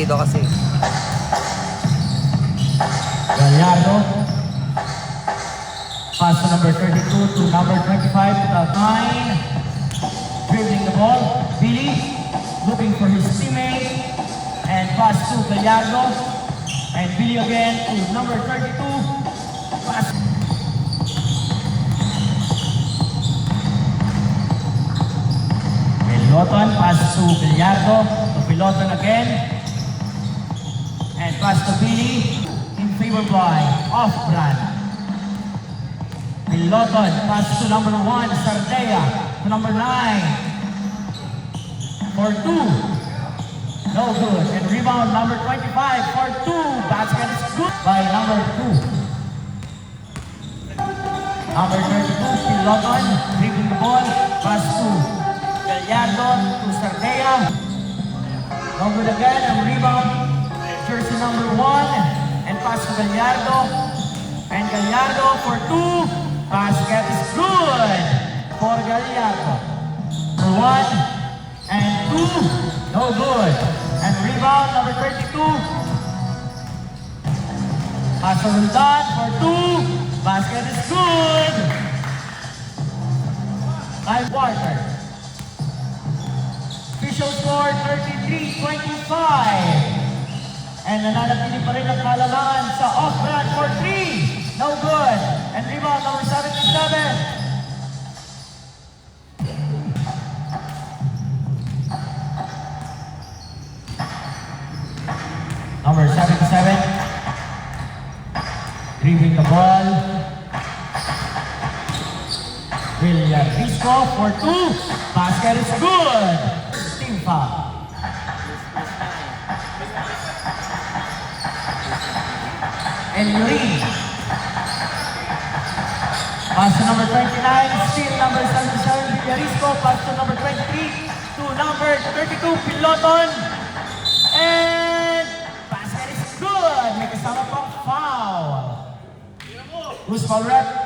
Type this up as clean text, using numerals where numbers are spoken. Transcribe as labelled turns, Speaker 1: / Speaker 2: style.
Speaker 1: dito kasi.
Speaker 2: Gallardo. Pass to number 32 to number 25 without 9. Dribbling the ball. Billy looking for his teammate. And pass to Gallardo. And Billy again to number 32. Pass. Piloton, pass to Gallardo. To Piloton again. And pass to Billy. In favor by Off-Brand. Piloton, pass to number 1, Sardea. To number 9. For 2. No good. And rebound number 25 for 2. Basket is good by number 2. Number 32, Piloton. Dribbling the ball. Pass to Gallardo to Sardea. No good again. And rebound. Jersey number 1. And pass to Gallardo. And Gallardo for 2. Basket is good for Gallardo. For 1 and 2. No good. And rebound number 32. Pass to Roldan for 2. Basket is good. Time quarter. Official score 33-25. And nananatili pa rin ang kalamangan sa Off-Brand for 3. No good. And rebound number 77. Number 77. Dribbling the ball. William Risco for 2. Basket is good. Team foul. And Lee. Pass to number 29, still number 77, Villarisco. Pass to number 23, to number 32, Piloton. And basket is good. May kasama pang foul. Who's foul rep?